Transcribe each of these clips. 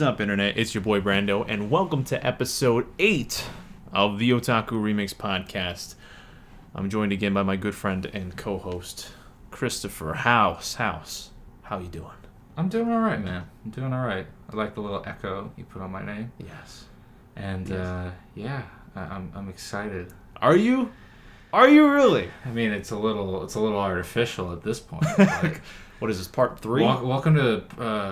up, Internet? It's your boy Brando, and welcome to episode 8 of the Otaku Remix Podcast. I'm joined again by my good friend and co-host, Christopher House. How you doing? I'm doing all right, man. I'm doing all right. I like the little echo you put on my name. Yes. And, I'm excited. Are you? Are you really? I mean, it's a little artificial at this point. Like, what is this, part 3? Welcome to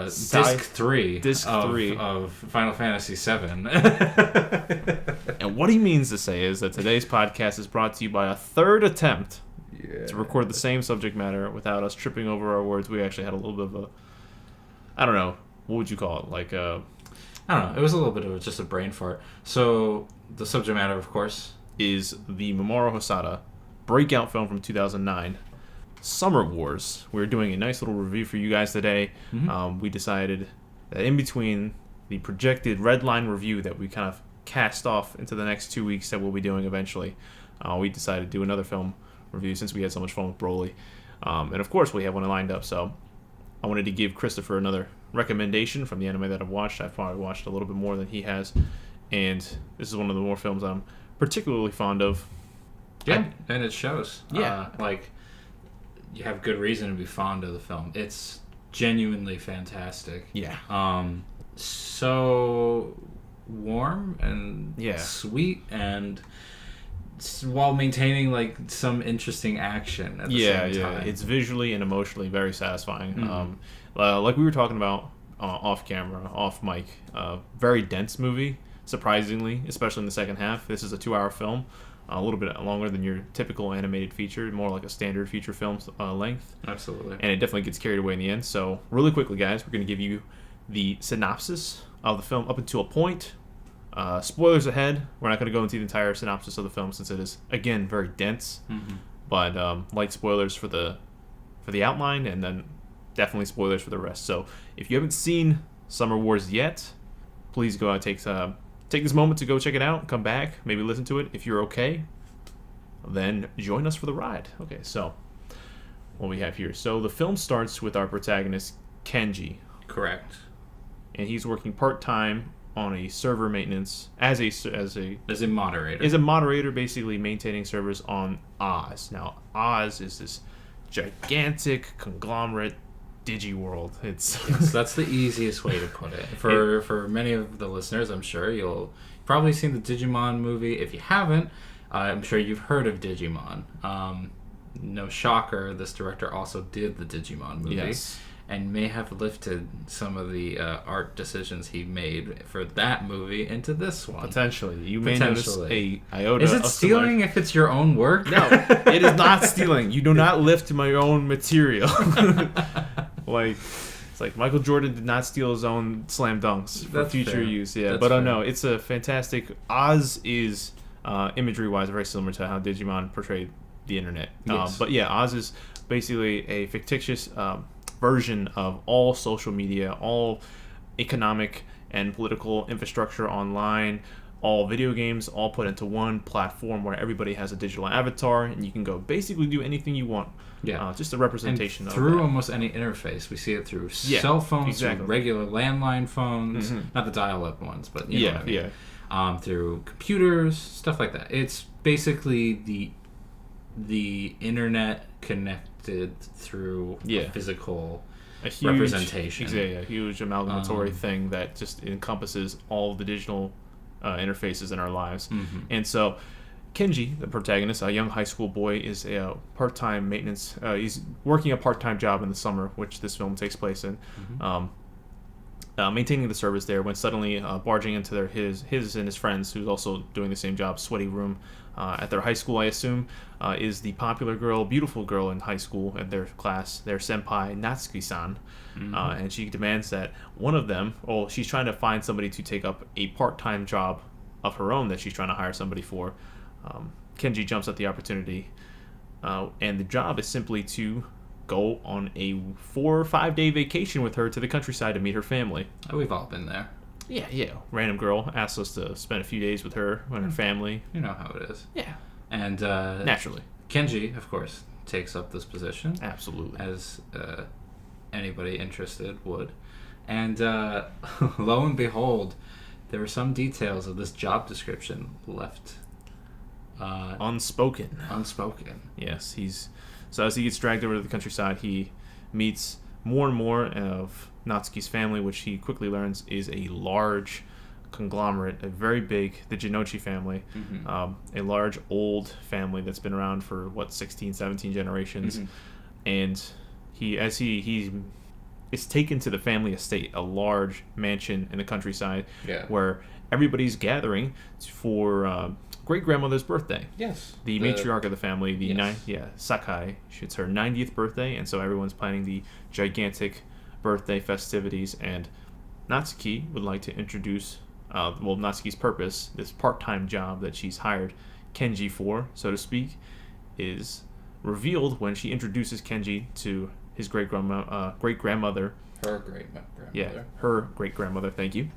disc 3. Disc 3 of Final Fantasy 7. And what he means to say is that today's podcast is brought to you by a third attempt to record the same subject matter without us tripping over our words. We actually had a little bit of a, I don't know, what would you call it? Like a... I don't know. It was a little bit of just a brain fart. So, the subject matter, of course, is the Mamoru Hosoda breakout film from 2009, Summer Wars. We're doing a nice little review for you guys today. Mm-hmm. We decided that in between the projected red line review that we kind of cast off into the next 2 weeks that we'll be doing eventually, we decided to do another film review since we had so much fun with Broly. And of course, we have one lined up, so I wanted to give Christopher another recommendation from the anime that I've watched. I've probably watched a little bit more than he has, and this is one of the more films I'm particularly fond of. Yeah, and it shows. Yeah. You have good reason to be fond of the film. It's genuinely fantastic. Yeah. So warm and sweet, and while maintaining like some interesting action at the same time. It's visually and emotionally very satisfying. Mm-hmm. Like we were talking about off camera, off mic, very dense movie, surprisingly, especially in the second half. This is a 2-hour film, a little bit longer than your typical animated feature, more like a standard feature film length. Absolutely. And it definitely gets carried away in the end. So really quickly, guys, we're going to give you the synopsis of the film up until a point. Spoilers ahead. We're not going to go into the entire synopsis of the film since it is, again, very dense. Mm-hmm. But light spoilers for the outline, and then definitely spoilers for the rest. So if you haven't seen Summer Wars yet, please go out and take this moment to go check it out. Come back, maybe listen to it. If you're okay, then join us for the ride. Okay, so what we have here. So the film starts with our protagonist, Kenji. Correct. And he's working part-time on a server maintenance as a moderator. Is a moderator, basically maintaining servers on Oz. Now, Oz is this gigantic conglomerate digi-world. That's the easiest way to put it. For many of the listeners, I'm sure you'll probably seen the Digimon movie. If you haven't, I'm sure you've heard of Digimon. No shocker, this director also did the Digimon movie. Yes. And may have lifted some of the art decisions he made for that movie into this one. Potentially. You may notice a iota. Is it stealing if it's your own work? No, it is not stealing. You do not lift my own material. It's like Michael Jordan did not steal his own slam dunks for future use. Yeah, but no, it's a fantastic. Oz is imagery-wise very similar to how Digimon portrayed the internet. Yes. But yeah, Oz is basically a fictitious version of all social media, all economic and political infrastructure online, all video games, all put into one platform where everybody has a digital avatar and you can go basically do anything you want. Yeah. Just a representation and of through that. Almost any interface. We see it through cell phones, through regular landline phones, not the dial-up ones, but you know what I mean. Through computers, stuff like that. It's basically the internet connected through a physical representation. Exactly, a huge amalgamatory thing that just encompasses all the digital interfaces in our lives. Mm-hmm. And so Kenji, the protagonist, a young high school boy, is a part-time maintenance. He's working a part-time job in the summer, which this film takes place in. Mm-hmm. Maintaining the service there when suddenly barging into his and his friends, who's also doing the same job, sweaty room at their high school, I assume, is the popular girl, beautiful girl in high school at their class, their senpai, Natsuki-san. Mm-hmm. And she demands that one of them, she's trying to find somebody to take up a part-time job of her own that she's trying to hire somebody for. Kenji jumps at the opportunity, and the job is simply to go on a 4 or 5 day vacation with her to the countryside to meet her family. We've all been there. Yeah. Random girl asks us to spend a few days with her and her family. You know how it is. Yeah. And naturally, Kenji, of course, takes up this position. Absolutely. As anybody interested would. And lo and behold, there were some details of this job description left unspoken. Yes, so as he gets dragged over to the countryside, he meets more and more of Natsuki's family, which he quickly learns is a large conglomerate, a very big, the Jinochi family, a large old family that's been around for 16, 17 generations, and he is taken to the family estate, a large mansion in the countryside, where everybody's gathering for great-grandmother's birthday. Yes. The matriarch of the family, Sakai, it's her 90th birthday, and so everyone's planning the gigantic birthday festivities, and Natsuki would like to introduce, Natsuki's purpose, this part-time job that she's hired Kenji for, so to speak, is revealed when she introduces Kenji to his great-grandmother. Her great-grandmother. Yeah, her great-grandmother, thank you.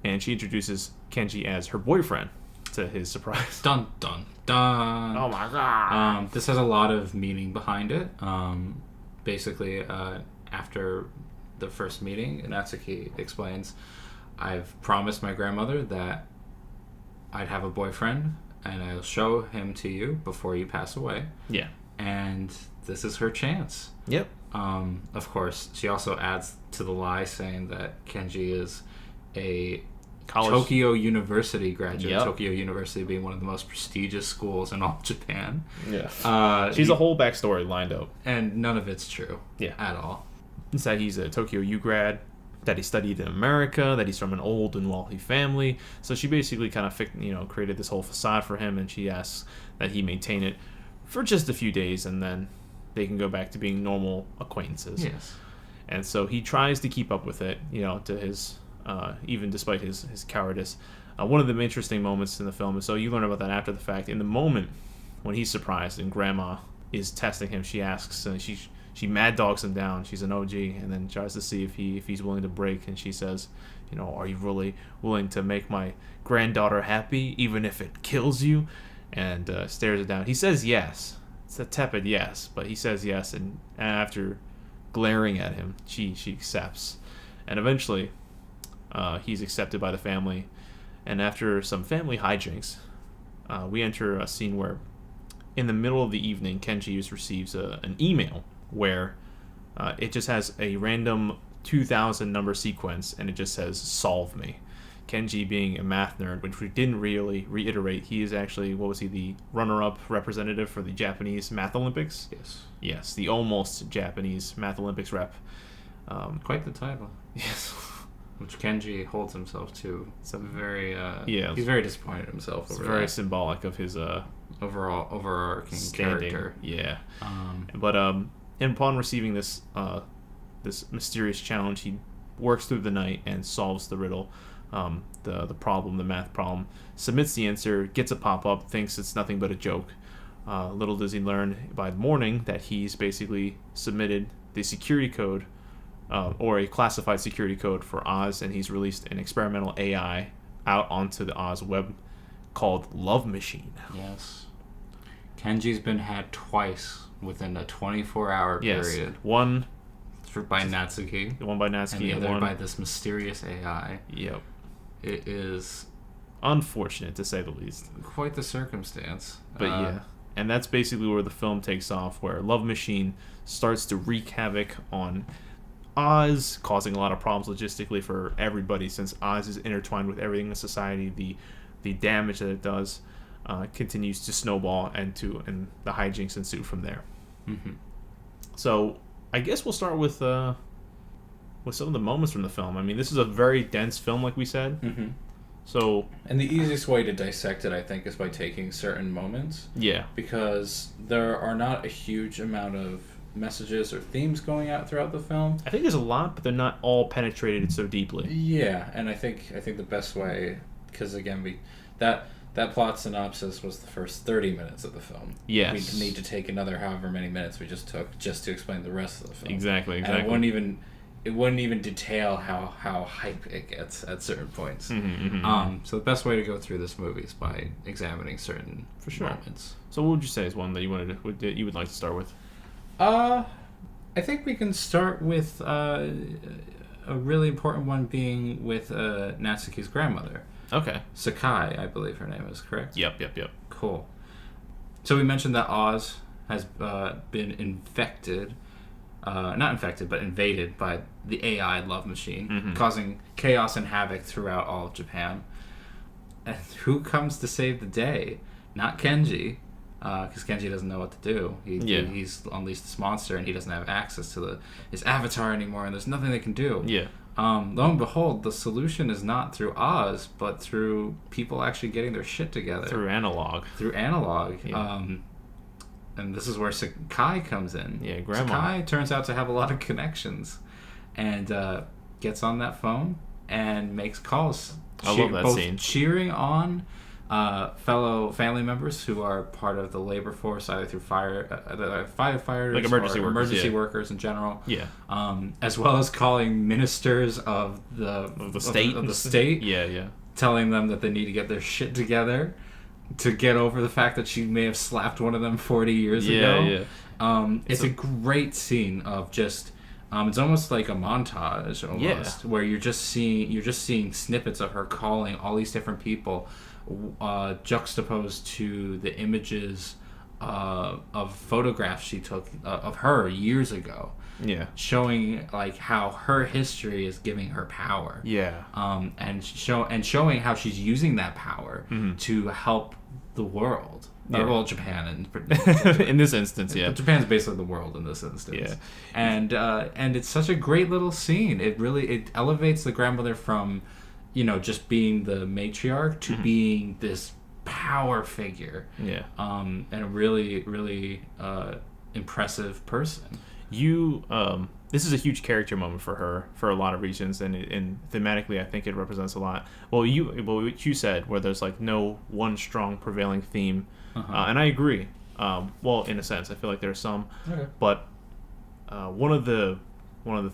And she introduces Kenji as her boyfriend, to his surprise. Dun, dun, dun. Oh my god. This has a lot of meaning behind it. Basically, after the first meeting, Natsuki explains, I've promised my grandmother that I'd have a boyfriend, and I'll show him to you before you pass away. Yeah. And this is her chance. Yep. Of course, she also adds to the lie saying that Kenji is a Tokyo University graduate. Yep. Tokyo University being one of the most prestigious schools in all Japan. Yeah. She's a whole backstory lined up. And none of it's true. Yeah. At all. It's that he's a Tokyo U grad, that he studied in America, that he's from an old and wealthy family. So she basically kind of created this whole facade for him, and she asks that he maintain it for just a few days, and then they can go back to being normal acquaintances. Yes. And so he tries to keep up with it, to his... even despite his cowardice. One of the interesting moments in the film is, so you learn about that after the fact. In the moment when he's surprised and Grandma is testing him, she asks, she mad dogs him down. She's an OG, and then tries to see if he's willing to break. And she says, are you really willing to make my granddaughter happy, even if it kills you? And stares it down. He says yes. It's a tepid yes, but he says yes. And after glaring at him, she accepts. And eventually, he's accepted by the family, and after some family hijinks, we enter a scene where, in the middle of the evening, Kenji receives an email where it just has a random 2000 number sequence, and it just says "Solve me." Kenji, being a math nerd, which we didn't really reiterate, he is actually, the runner-up representative for the Japanese Math Olympics? Yes, the almost Japanese Math Olympics rep. Quite the title. Yes. Which Kenji holds himself to. It's a very he's very disappointed in himself. It's very symbolic of his overarching standing character. Yeah. But upon receiving this mysterious challenge, he works through the night and solves the riddle, the math problem. Submits the answer, gets a pop up, thinks it's nothing but a joke. Little does he learn by the morning that he's basically submitted the security code. Or a classified security code for Oz, and he's released an experimental AI out onto the Oz web called Love Machine. Yes. Kenji's been had twice within a 24-hour period. One by Natsuki. One by Natsuki. And the other by this mysterious AI. Yep. It is... unfortunate, to say the least. Quite the circumstance. But yeah. And that's basically where the film takes off, where Love Machine starts to wreak havoc on Oz, causing a lot of problems logistically for everybody, since Oz is intertwined with everything in society. The damage that it does continues to snowball, and the hijinks ensue from there. Mm-hmm. So I guess we'll start with some of the moments from the film. I mean, this is a very dense film, like we said. Mm-hmm. So, and the easiest way to dissect it, I think, is by taking certain moments. Yeah. Because there are not a huge amount of messages or themes going out throughout the film. I think there's a lot, but they're not all penetrated so deeply. Yeah, and I think the best way, because again, that plot synopsis was the first 30 minutes of the film. Yes. We need to take another however many minutes we just took just to explain the rest of the film. Exactly. And it wouldn't even detail how hype it gets at certain points. So the best way to go through this movie is by examining certain moments. So what would you say is one that you would like to start with? I think we can start with a really important one being with Natsuki's grandmother. Okay. Sakai, I believe her name is, correct? Yep. Cool. So we mentioned that Oz has been infected, not infected, but invaded by the AI love machine, causing chaos and havoc throughout all of Japan. And who comes to save the day? Not Kenji, because Kenji doesn't know what to do. He's unleashed this monster, and he doesn't have access to his avatar anymore, and there's nothing they can do. Yeah. Lo and behold, the solution is not through Oz, but through people actually getting their shit together. Through analog. Yeah. And this is where Sakai comes in. Yeah, Grandma. Sakai turns out to have a lot of connections, and gets on that phone and makes calls. I love that scene. Cheering on fellow family members who are part of the labor force, either through firefighters, like emergency workers in general. Yeah. As well as calling ministers of the state. Yeah. Telling them that they need to get their shit together to get over the fact that she may have slapped one of them 40 years ago. Yeah. It's a great scene of just. It's almost like a montage, where you're just seeing snippets of her calling all these different people, juxtaposed to the images of photographs she took of her years ago. Yeah, showing like how her history is giving her power. Yeah. And showing how she's using that power to help the world. Yeah. Well, Japan in this instance, yeah. Japan's basically the world in this instance. Yeah. And it's such a great little scene. It elevates the grandmother from, just being the matriarch to being this power figure. Yeah. And a really, really impressive person. This is a huge character moment for her for a lot of reasons, and thematically I think it represents a lot. What you said, where there's like no one strong prevailing theme. And I agree. Well, in a sense, I feel like there's some, but one of the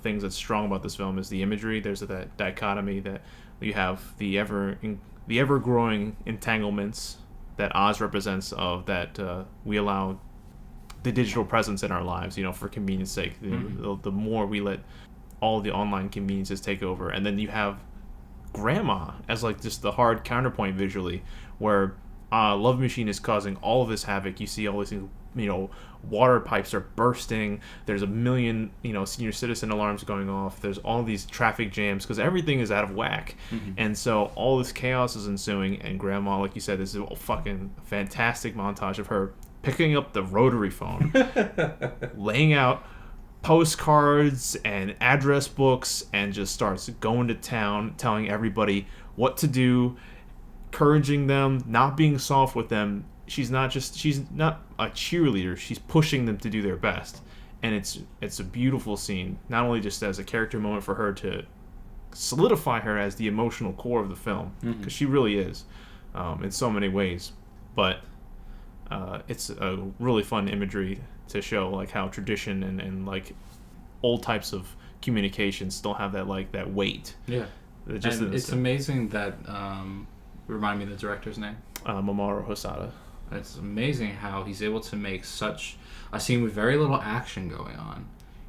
things that's strong about this film is the imagery. There's that dichotomy that you have the ever growing entanglements that Oz represents, of that we allow the digital presence in our lives, for convenience sake. The more we let all the online conveniences take over, and then you have Grandma as like just the hard counterpoint visually, where Love Machine is causing all of this havoc. You see all these things, water pipes are bursting. There's a million, senior citizen alarms going off. There's all these traffic jams because everything is out of whack. And so all this chaos is ensuing. And Grandma, like you said, this is a fucking fantastic montage of her picking up the rotary phone, laying out postcards and address books, and just starts going to town, telling everybody what to do, encouraging them, not being soft with them. She's not a cheerleader. She's pushing them to do their best, and it's a beautiful scene. Not only just as a character moment for her to solidify her as the emotional core of the film, because she really is, in so many ways, but it's a really fun imagery to show like how tradition and like old types of communication still have that weight. Yeah, it's amazing that. Remind me of the director's name. Mamoru Hosoda. It's amazing how he's able to make such a scene with very little action going on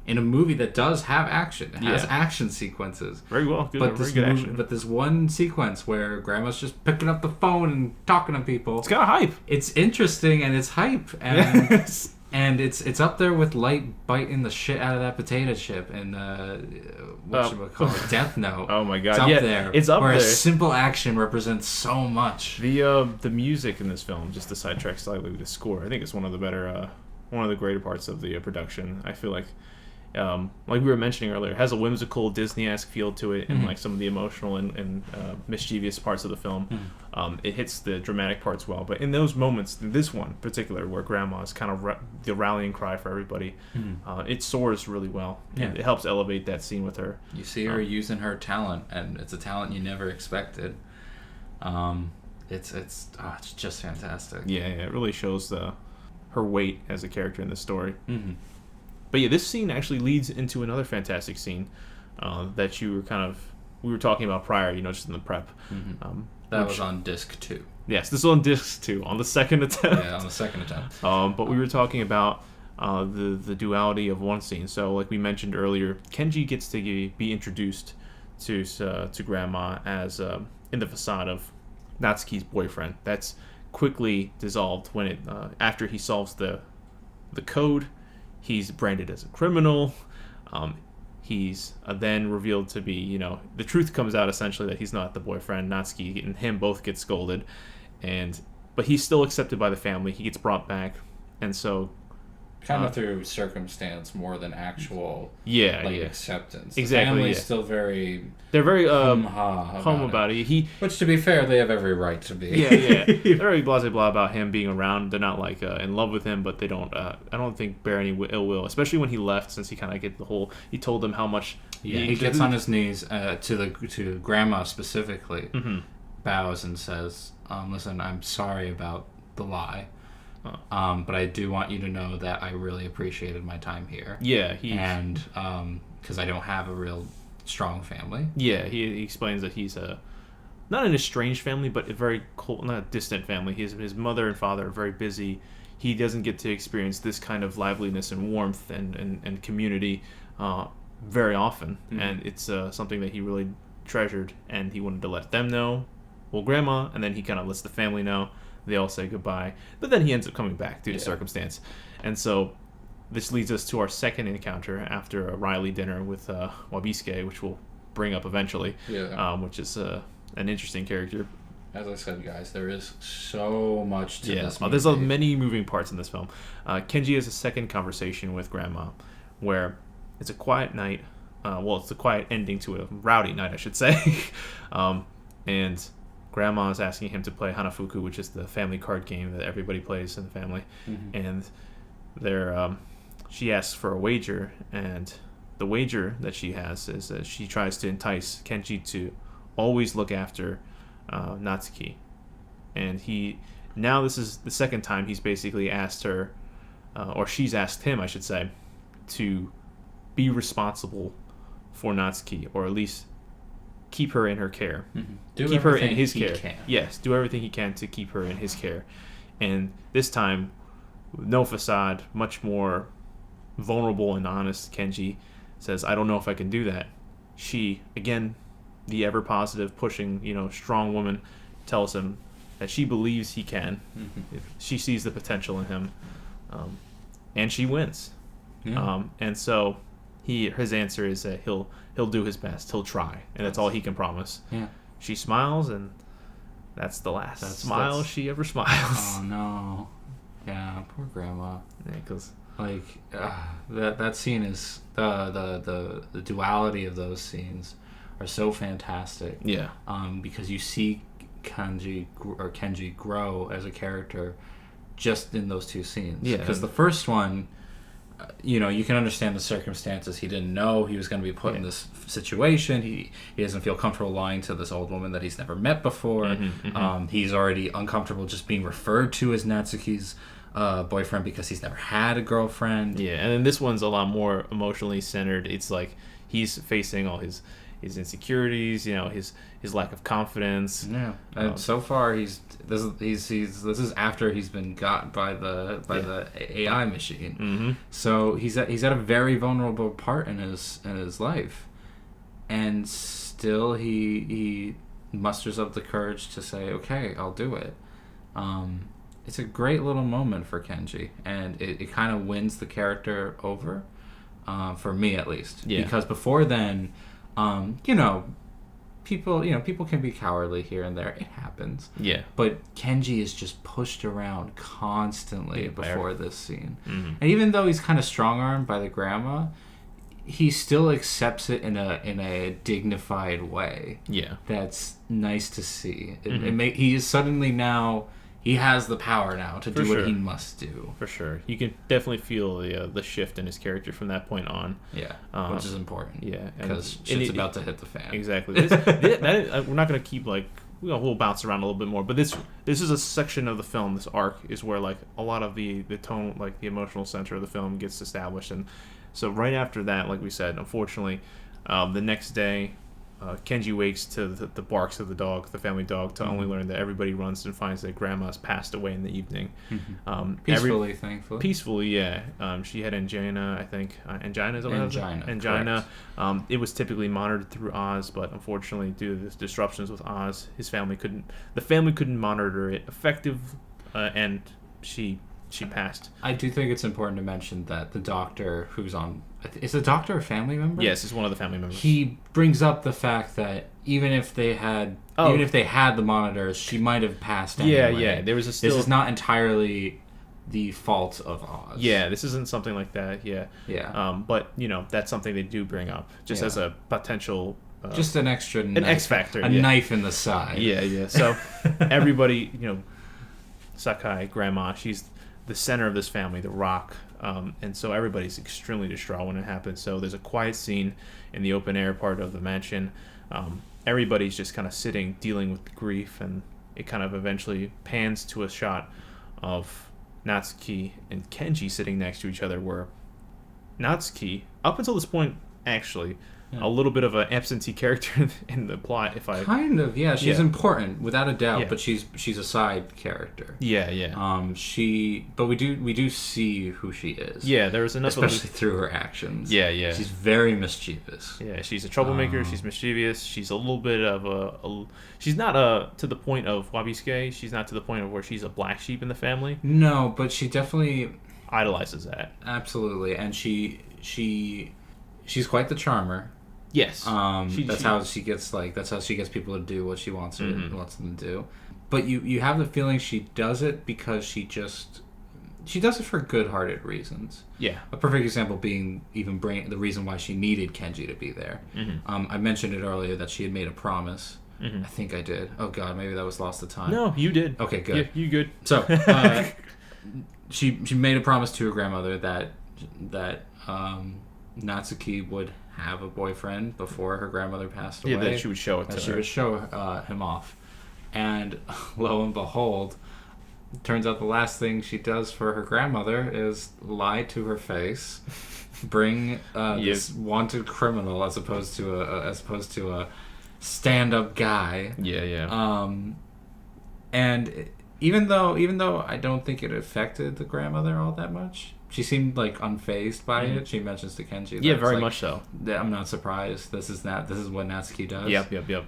in a movie that does have action. It has action sequences. Very well. Very good action. But this one sequence where Grandma's just picking up the phone and talking to people. It's got a hype. It's interesting and it's hype. And yes. And it's up there with Light biting the shit out of that potato chip and Death Note. Oh my god! It's up there. It's up there. Where simple action represents so much. The music in this film, just to sidetrack slightly with the score, I think it's one of the greater parts of the production. I feel like we were mentioning earlier, it has a whimsical Disney-esque feel to it, and like some of the emotional and mischievous parts of the film. It hits the dramatic parts well, but in those moments, this one in particular, where Grandma is kind of the rallying cry for everybody, it soars really well. Yeah. It helps elevate that scene with her. You see her using her talent, and it's a talent you never expected. It's just fantastic. Yeah, it really shows her weight as a character in this story. But yeah, this scene actually leads into another fantastic scene that we were talking about prior, just in the prep. That was on disc 2. Yes, this was on disc 2, on the second attempt. Yeah, on the second attempt. But we were talking about the duality of one scene. So, like we mentioned earlier, Kenji gets to be introduced to Grandma as in the facade of Natsuki's boyfriend. That's quickly dissolved when it after he solves the code. He's branded as a criminal. He's then revealed to be, the truth comes out essentially that he's not the boyfriend. Natsuki and him both get scolded, but he's still accepted by the family. He gets brought back, and so kind of through circumstance more than actual acceptance. Exactly. The family's still very hum about it. Which, to be fair, they have every right to be. They're very blah blah about him being around. They're not like in love with him, but they don't. I don't think bear any ill will, especially when he left, since he kind of get the whole. He told them how much. He gets on his knees to Grandma specifically, bows and says, "Listen, I'm sorry about the lie." But I do want you to know that I really appreciated my time here. And because I don't have a real strong family. He explains that he's not an estranged family, but a very cold, not a distant family. His mother and father are very busy. He doesn't get to experience this kind of liveliness and warmth and community very often, and it's something that he really treasured, and he wanted to let them know. Well, Grandma, and then he kind of lets the family know. They all say goodbye, but then he ends up coming back due to circumstance. And so this leads us to our second encounter after a Riley dinner with Wabisuke, which we'll bring up eventually, which is an interesting character. As I said, guys, there is so much to this movie. There's many moving parts in this film. Kenji has a second conversation with Grandma where it's a quiet night. It's a quiet ending to a rowdy night, I should say. And Grandma is asking him to play Hanafuku, which is the family card game that everybody plays in the family. And she asks for a wager, and the wager that she has is that she tries to entice Kenji to always look after Natsuki. And this is the second time he's basically asked her, or she's asked him, I should say, to be responsible for Natsuki, or at least keep her in her care. Keep her in his care. Yes, do everything he can to keep her in his care. And this time, no facade, much more vulnerable and honest, Kenji says, I don't know if I can do that. She, again, the ever positive, pushing, strong woman, tells him that she believes he can. She sees the potential in him. And she wins. And so his answer is that he'll do his best. He'll try, and that's all he can promise. She smiles, and that's the last smile she ever smiles. Oh no! Yeah, poor Grandma. Because that scene is the duality of those scenes are so fantastic. Because you see Kenji grow as a character just in those two scenes. Because the first one, you can understand the circumstances. He didn't know he was going to be put in this situation. He doesn't feel comfortable lying to this old woman that he's never met before. He's already uncomfortable just being referred to as Natsuki's boyfriend because he's never had a girlfriend. And then this one's a lot more emotionally centered. It's like he's facing all his insecurities, his lack of confidence. And so far this is after he's been got by the AI machine. So he's at a very vulnerable part in his life, and still he musters up the courage to say, okay, I'll do it. It's a great little moment for Kenji, and it kind of wins the character over, for me at least. Because before then, people can be cowardly here and there. It happens. But Kenji is just pushed around constantly before this scene. And even though he's kind of strong-armed by the grandma, he still accepts it in a dignified way. That's nice to see. He is suddenly now. He has the power now to do what he must do. For sure. You can definitely feel the shift in his character from that point on. Which is important. Because shit's about to hit the fan. Exactly. We're not going to keep, we'll bounce around a little bit more. But this is a section of the film, this arc, is where, a lot of the tone, the emotional center of the film gets established. And so right after that, like we said, unfortunately, the next day, Kenji wakes to the barks of the family dog, to only learn that everybody runs and finds that grandma's passed away in the evening. Peacefully, thankfully. Peacefully, yeah. She had angina, I think. Angina is what angina. It was typically monitored through Oz, but unfortunately, due to the disruptions with Oz, the family couldn't monitor it effective, and she passed. I do think it's important to mention that the doctor who's on... Is the doctor a family member? Yes, he's one of the family members. He brings up the fact that even if they had the monitors, she might have passed anyway. Yeah. There was this is not entirely the fault of Oz. Yeah, this isn't something like that. Yeah. But that's something they do bring up just as a potential. Just an extra. X factor. Knife in the side. Yeah. So everybody, Sakai, grandma, she's the center of this family, the rock. And so everybody's extremely distraught when it happens. So there's a quiet scene in the open air part of the mansion. Everybody's just kind of sitting, dealing with grief, and it kind of eventually pans to a shot of Natsuki and Kenji sitting next to each other, where Natsuki, up until this point, actually, a little bit of an absentee character in the plot. She's important without a doubt, but she's a side character. But we do see who she is. There was enough, especially through her actions. She's very mischievous. She's a troublemaker. She's mischievous. She's a little bit of she's not to the point of Wabisuke. She's not to the point of where she's a black sheep in the family. No, but she definitely idolizes that. Absolutely, and she's quite the charmer. Yes. That's how she gets people to do what she wants wants them to do. But you have the feeling she does it because she does it for good-hearted reasons. Yeah. A perfect example being the reason why she needed Kenji to be there. I mentioned it earlier that she had made a promise. I think I did. Oh God, maybe that was lost to time. No, you did. Okay, good. Yeah, you good. So she made a promise to her grandmother that Natsuki would have a boyfriend before her grandmother passed away. Yeah, that she would show it to her. She would show him off. And lo and behold, turns out the last thing she does for her grandmother is lie to her face, bring this wanted criminal as opposed to a stand-up guy. And even though I don't think it affected the grandmother all that much, she seemed unfazed by it. She mentions to Kenji. Yeah, very much so. I'm not surprised. This is what Natsuki does. Yep.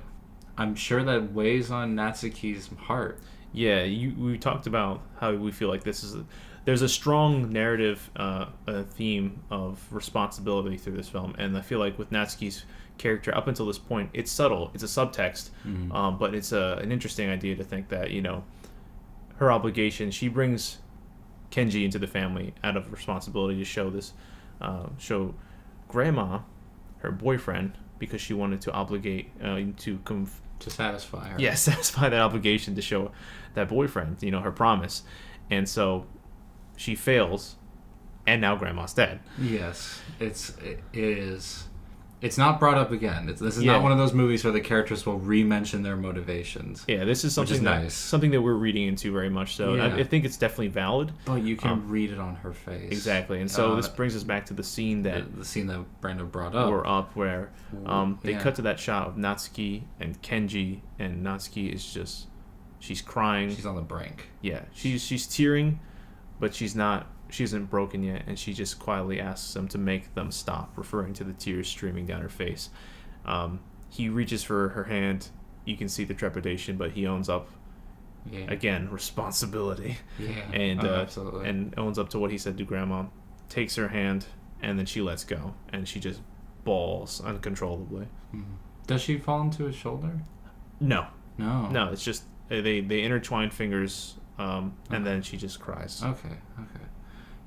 I'm sure that weighs on Natsuki's heart. Yeah, we talked about how we feel like there's a strong narrative theme of responsibility through this film, and I feel like with Natsuki's character up until this point, it's subtle. It's a subtext, but it's an interesting idea to think that her obligation. She brings Kenji into the family out of responsibility to show grandma her boyfriend, because she wanted to obligate to satisfy her. Yeah, satisfy that obligation to show that boyfriend, her promise. And so she fails, and now grandma's dead. Yes, it is. It's not brought up again. This is not one of those movies where the characters will re-mention their motivations. Yeah, this is something something that we're reading into very much so. Yeah. I think it's definitely valid. But you can read it on her face. Exactly. And so this brings us back to the scene that Brando brought up. Where they cut to that shot of Natsuki and Kenji, and Natsuki is just, she's crying. She's on the brink. Yeah, she's tearing, but she isn't broken yet, and she just quietly asks them to make them stop, referring to the tears streaming down her face. He reaches for her hand. You can see the trepidation, but he owns up. Again, responsibility. Absolutely. And owns up to what he said to grandma. Takes her hand, and then she lets go, and she just bawls uncontrollably. Does she fall into his shoulder? No. It's just they intertwine fingers, and then she just cries. Okay.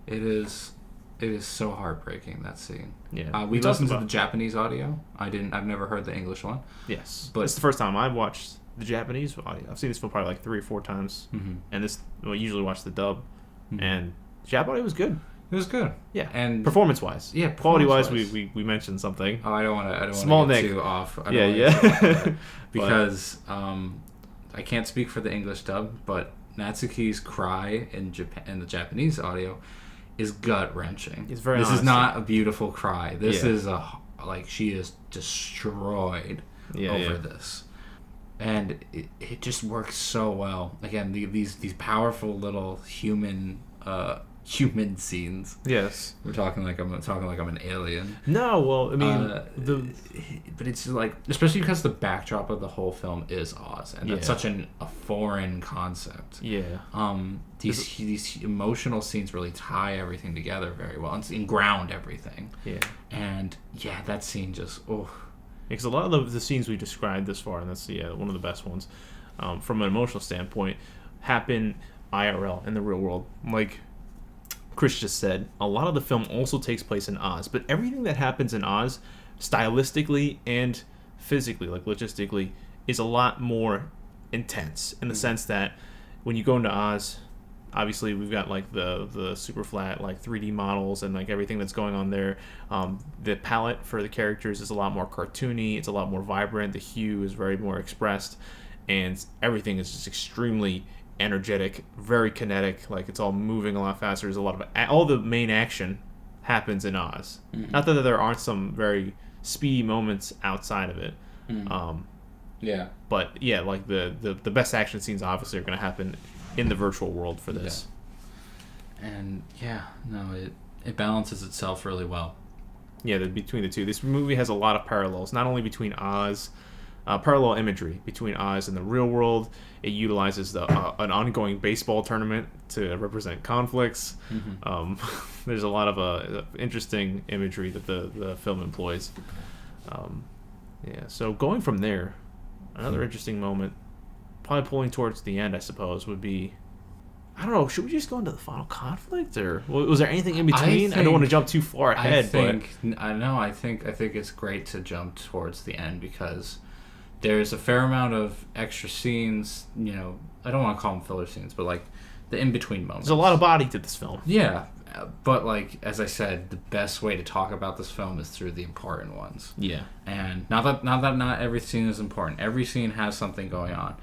It is so heartbreaking, that scene. Yeah. We listened to the Japanese audio. I've never heard the English one. Yes. But it's the first time I've watched the Japanese audio. I've seen this film probably 3 or 4 times. And I usually watch the dub. And Jap audio was good. It was good. Yeah. And performance-wise. Yeah. Quality-wise, we mentioned something. Oh, I don't want to get too off. Because I can't speak for the English dub, but Natsuki's cry in the Japanese audio is gut-wrenching. It's very This honest. is not a beautiful cry. This is she is destroyed over this. And it just works so well. Again, these powerful little human scenes. Yes. We're talking like I'm an alien. No, well, I mean, but it's like, especially because the backdrop of the whole film is Oz, and that's such a foreign concept. Yeah. These emotional scenes really tie everything together very well and ground everything. Yeah. And that scene just because a lot of the scenes we described this far, and that's one of the best ones, from an emotional standpoint, happen IRL in the real world. Like Chris just said, a lot of the film also takes place in Oz, but everything that happens in Oz, stylistically and physically, like logistically, is a lot more intense in the sense that when you go into Oz, obviously we've got like the super flat like 3D models and like everything that's going on there. The palette for the characters is a lot more cartoony. It's a lot more vibrant. The hue is very more expressed, and everything is just extremely energetic, very kinetic. Like it's all moving a lot faster. There's a lot of all the main action happens in Oz. Mm-hmm. Not that there aren't some very speedy moments outside of it. Mm-hmm. But like the best action scenes obviously are going to happen in the virtual world for this. And it balances itself really well. Between the two, this movie has a lot of parallels, not only between Oz, parallel imagery between Oz and the real world. It utilizes an ongoing baseball tournament to represent conflicts. Mm-hmm. There's a lot of interesting imagery that the film employs. So going from there, another interesting moment, probably pulling towards the end, I suppose, would be, I don't know, should we just go into the final conflict, or was there anything in between? I don't want to jump too far ahead. I think it's great to jump towards the end because there's a fair amount of extra scenes, I don't want to call them filler scenes, but like the in-between moments. There's a lot of body to this film. Yeah, but like, as I said, the best way to talk about this film is through the important ones. Yeah. And not that every scene is important. Every scene has something going on.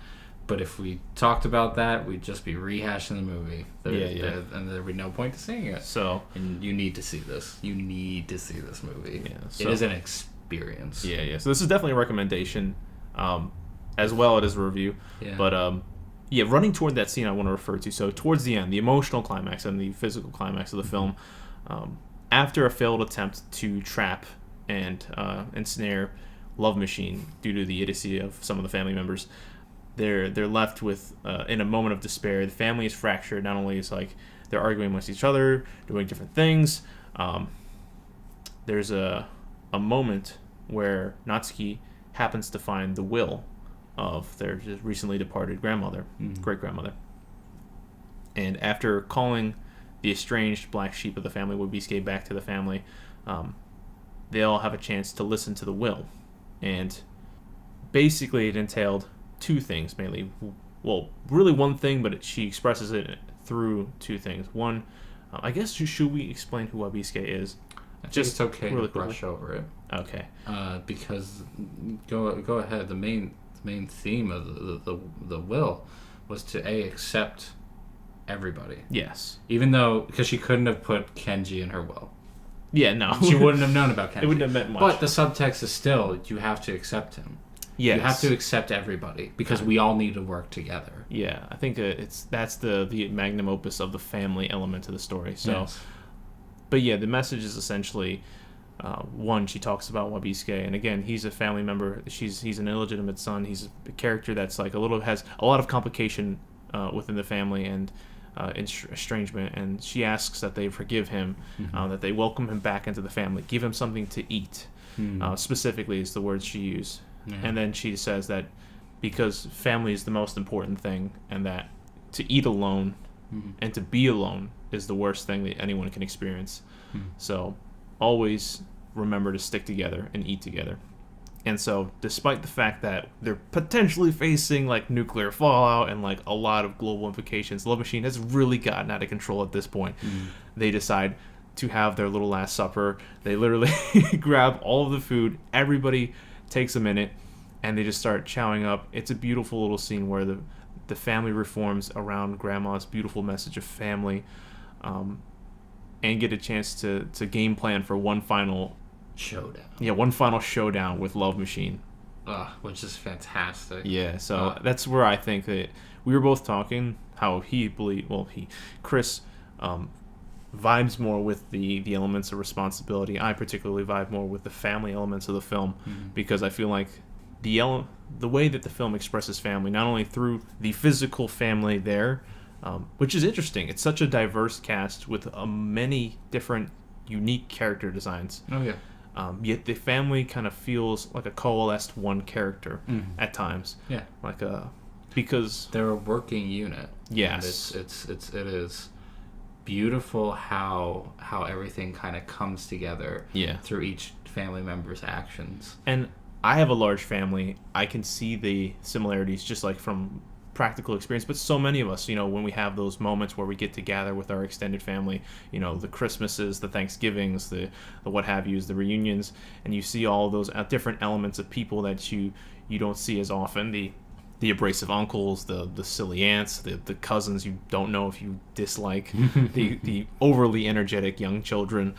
But if we talked about that, we'd just be rehashing the movie. And there'd be no point to seeing it. And you need to see this. You need to see this movie. Yeah, it is an experience. Yeah. So this is definitely a recommendation, as well as a review. Yeah. But running toward that scene I want to refer to. So towards the end, the emotional climax and the physical climax of the film, after a failed attempt to trap and ensnare Love Machine due to the idiocy of some of the family members, they're left with in a moment of despair. The family is fractured. Not only is like they're arguing amongst each other, doing different things. There's a moment where Natsuki happens to find the will of their just recently departed grandmother, great grandmother. And after calling the estranged black sheep of the family, Wabisuke, back to the family, they all have a chance to listen to the will. And basically it entailed two things mainly. Well, really one thing, but she expresses it through two things. One, I guess, should we explain who Wabisuke is? I think it's okay really to brush over it. Okay. Because go ahead. The main theme of the will was to accept everybody. Yes. Even though, because she couldn't have put Kenji in her will. Yeah, no. She wouldn't have known about Kenji. It wouldn't have meant much. But the subtext is still, you have to accept him. Yes. You have to accept everybody because we all need to work together. Yeah, I think that's the magnum opus of the family element to the story. So, yes. But the message is essentially, one, she talks about Wabisuke, and again, he's a family member. He's an illegitimate son. He's a character that's like has a lot of complication within the family and estrangement. And she asks that they forgive him, that they welcome him back into the family, give him something to eat. Specifically, is the words she used. Yeah. And then she says that because family is the most important thing, and that to eat alone and to be alone is the worst thing that anyone can experience. So always remember to stick together and eat together. And so despite the fact that they're potentially facing like nuclear fallout and like a lot of global implications, Love Machine has really gotten out of control at this point. They decide to have their little last supper. They literally grab all of the food. Everybody takes a minute, and they just start chowing up. It's a beautiful little scene where the family reforms around Grandma's beautiful message of family, and get a chance to game plan for one final showdown. Yeah, one final showdown with Love Machine. which is fantastic. Yeah, so that's where I think that we were both talking how Chris vibes more with the elements of responsibility. I particularly vibe more with the family elements of the film, because I feel like the way that the film expresses family, not only through the physical family there, which is interesting. It's such a diverse cast with many different unique character designs. Oh yeah. Yet the family kind of feels like a coalesced one character at times. Yeah. Because they're a working unit. Yes. And it is beautiful how everything kind of comes together through each family member's actions. And I have a large family. I can see the similarities just like from practical experience, but so many of us, when we have those moments where we get to gather with our extended family, the Christmases, the Thanksgivings, the what have yous, the reunions, and you see all those different elements of people that you don't see as often, the abrasive uncles, the silly aunts, the cousins you don't know if you dislike, the overly energetic young children.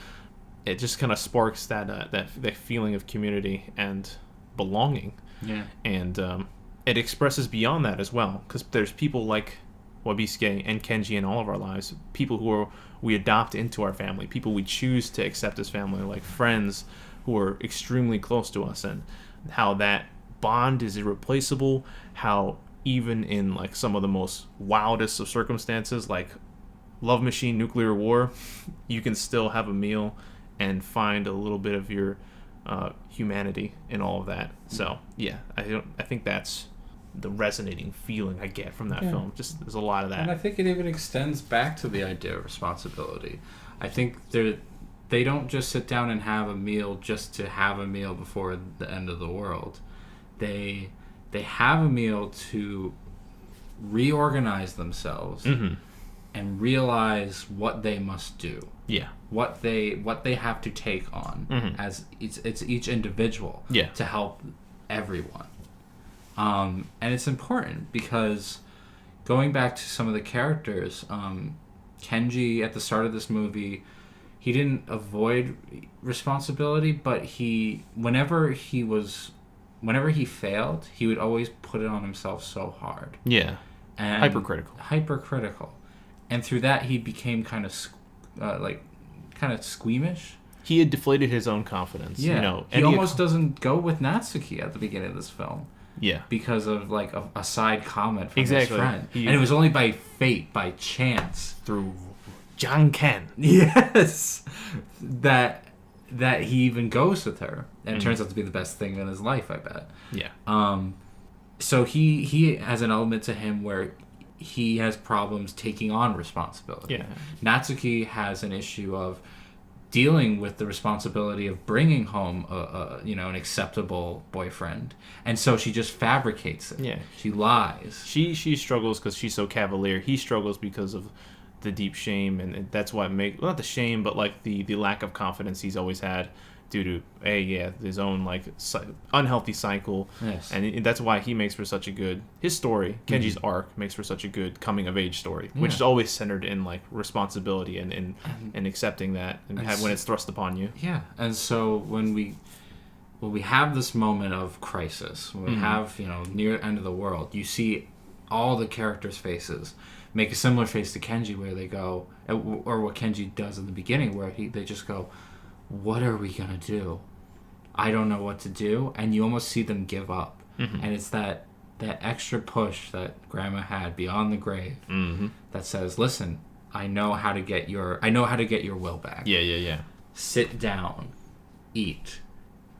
It just kind of sparks that feeling of community and belonging. Yeah. And it expresses beyond that as well, because there's people like Wabisuke and Kenji in all of our lives, people who we adopt into our family, people we choose to accept as family, like friends who are extremely close to us, and how that bond is irreplaceable, how even in like some of the most wildest of circumstances, like love machine nuclear war, you can still have a meal and find a little bit of your humanity in all of that. So yeah, I think that's the resonating feeling I get from that film. Just there's a lot of that, and I think it even extends back to the idea of responsibility. I think they don't just sit down and have a meal just to have a meal before the end of the world. They have a meal to reorganize themselves and realize what they must do. Yeah. What they have to take on as it's each individual to help everyone. And it's important because going back to some of the characters, Kenji at the start of this movie, he didn't avoid responsibility, but whenever he failed, he would always put it on himself so hard. Yeah. And hypercritical. And through that, he became kind of squeamish. He had deflated his own confidence. Yeah. He almost doesn't go with Natsuki at the beginning of this film. Yeah. Because of like a side comment from his friend. And it was only by fate, by chance. Through Janken. Yes. That he even goes with her. And it turns out to be the best thing in his life, I bet. Yeah. So he has an element to him where he has problems taking on responsibility. Yeah. Natsuki has an issue of dealing with the responsibility of bringing home an acceptable boyfriend, and so she just fabricates it. Yeah, she lies. She struggles because she's so cavalier. He struggles because of the deep shame, and that's why not the shame, but like the lack of confidence he's always had due to his own like unhealthy cycle. Yes. And that's why he makes for such a good his story. Kenji's arc makes for such a good coming of age story, which is always centered in like responsibility and accepting that when it's thrust upon you. Yeah, and so when we have this moment of crisis, when we have near the end of the world, you see all the characters' faces make a similar face to Kenji, where they go, or what Kenji does in the beginning, where they just go, what are we gonna do? I don't know what to do. And you almost see them give up. And it's that extra push that Grandma had beyond the grave that says, listen, I know how to get your will back. Yeah. Sit down, eat,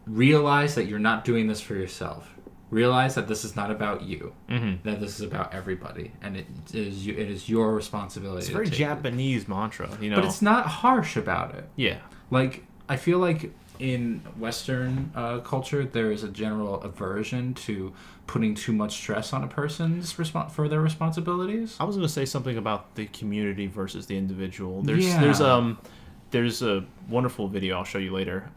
realize that you're not doing this for yourself. Realize that this is not about you. That this is about everybody, and it is your responsibility. It's a very Japanese mantra, but it's not harsh about it. Yeah, like I feel like in Western culture, there is a general aversion to putting too much stress on a person's for their responsibilities. I was going to say something about the community versus the individual. There's a wonderful video I'll show you later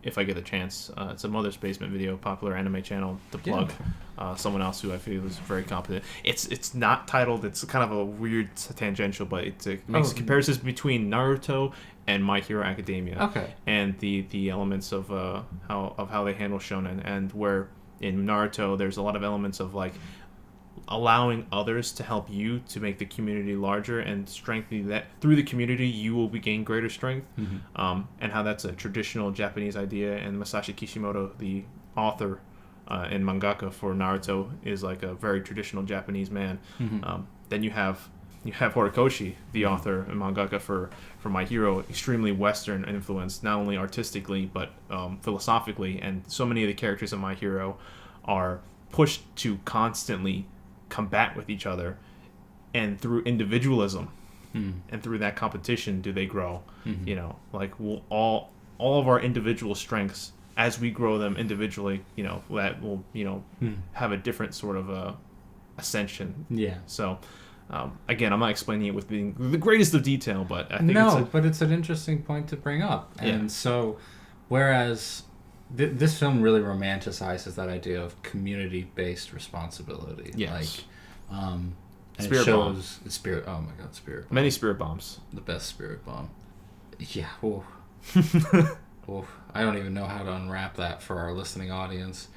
if I get the chance. It's a Mother's Basement video, popular anime channel to plug. Someone else who I feel is very competent. It's not titled. It's kind of a weird tangential, but it makes comparisons between Naruto and My Hero Academia. Okay. And the elements of how they handle shonen, and where In Naruto, there's a lot of elements of like allowing others to help you to make the community larger and strengthening that through the community you will gain greater strength. And how that's a traditional Japanese idea. And Masashi Kishimoto, the author and mangaka for Naruto, is like a very traditional Japanese man. Then you have Horikoshi, the author and mangaka for My Hero, extremely Western influenced, not only artistically but philosophically. And so many of the characters in My Hero are pushed to constantly combat with each other, and through individualism and through that competition do they grow. You know, like we'll all of our individual strengths, as we grow them individually, you know, that will, you know, have a different sort of ascension. So again, I'm not explaining it with being the greatest of detail, but I think but it's an interesting point to bring up. And so whereas this film really romanticizes that idea of community-based responsibility. Like, spirit bombs. Spirit. Oh my God, spirit. Many spirit bombs. The best spirit bomb. Yeah. Ooh. Ooh. I don't even know how to unwrap that for our listening audience.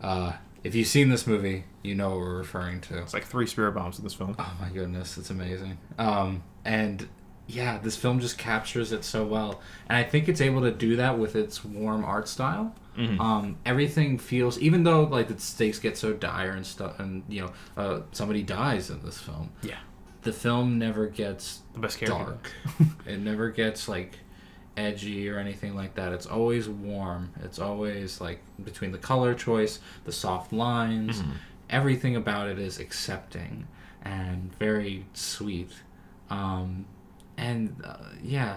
If you've seen this movie, you know what we're referring to. It's like 3 spirit bombs in this film. Oh my goodness, it's amazing. And yeah, this film just captures it so well, and I think it's able to do that with its warm art style. Everything feels, even though like the stakes get so dire and stuff, and you know, somebody dies in this film. The film never gets the best dark. It never gets like edgy or anything like that. It's always warm. It's always like between the color choice, the soft lines, everything about it is accepting and very sweet.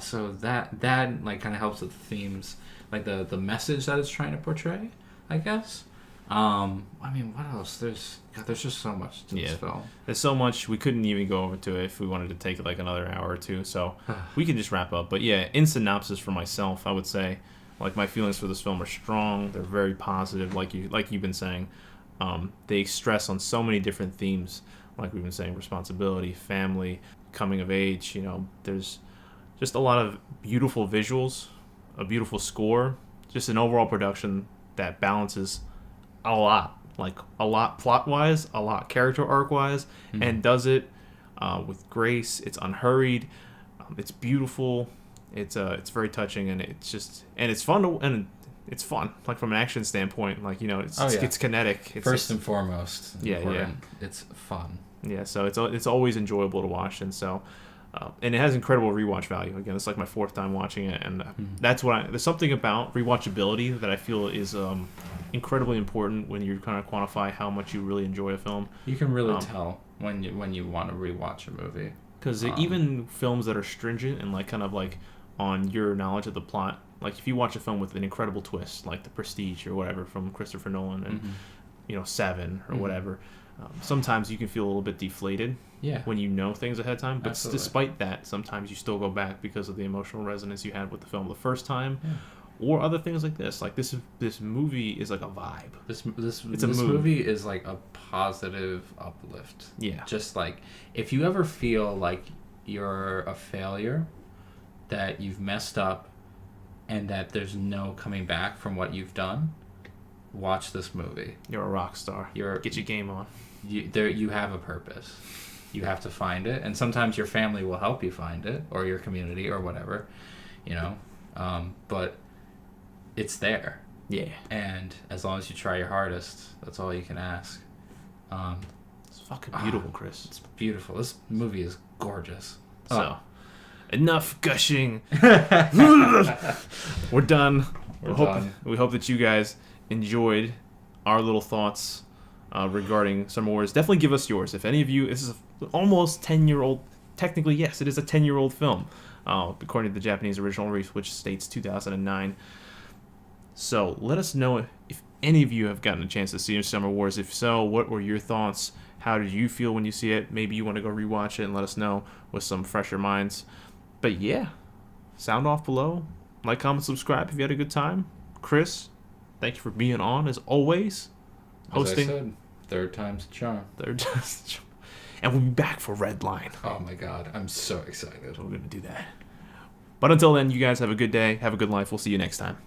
So that like kind of helps with the themes, like the message that it's trying to portray, I guess. I mean, what else? There's just so much to this film. There's so much. We couldn't even go over to it if we wanted to take like another hour or two. So we can just wrap up. But yeah, in synopsis for myself, I would say, like, my feelings for this film are strong. They're very positive, like you've been saying. They stress on so many different themes, like we've been saying: responsibility, family, coming of age. You know, there's just a lot of beautiful visuals, a beautiful score, just an overall production that balances a lot plot-wise, a lot character arc-wise, and does it with grace. It's unhurried, it's beautiful, it's very touching, and it's fun it's fun, like from an action standpoint, like, you know, it's kinetic. First and foremost, it's fun. So it's always enjoyable to watch, and so and it has incredible rewatch value. Again, it's like my 4th time watching it, and that's what there's something about rewatchability that I feel is incredibly important when you kind of quantify how much you really enjoy a film. You can really tell when you want to rewatch a movie, because even films that are stringent and like kind of like on your knowledge of the plot, like if you watch a film with an incredible twist, like The Prestige or whatever from Christopher Nolan, and you know, Seven or whatever, sometimes you can feel a little bit deflated when you know things ahead of time. But despite that, sometimes you still go back because of the emotional resonance you had with the film the first time. Or other things like this. Like this movie is like a vibe. This movie is like a positive uplift. Just like, if you ever feel like you're a failure, that you've messed up, and that there's no coming back from what you've done, watch this movie. You're a rock star. Get your game on. You have a purpose. You have to find it, and sometimes your family will help you find it, or your community, or whatever, you know. But it's there. And as long as you try your hardest, that's all you can ask. It's fucking beautiful, Chris. It's beautiful. This movie is gorgeous. So, enough gushing. We're done. We hope that you guys enjoyed our little thoughts regarding Summer Wars. Definitely give us yours. If any of you, this is almost 10-year-old. Technically, yes, it is a 10-year-old film, according to the Japanese original release, which states 2009. So let us know if any of you have gotten a chance to see Summer Wars. If so, what were your thoughts? How did you feel when you see it? Maybe you want to go rewatch it and let us know with some fresher minds. But yeah, sound off below. Like, comment, subscribe if you had a good time. Chris, thank you for being on as always. Hosting. As I said, 3rd time's a charm. 3rd time's a charm. And we'll be back for Red Line. Oh my God, I'm so excited. We're going to do that. But until then, you guys have a good day. Have a good life. We'll see you next time.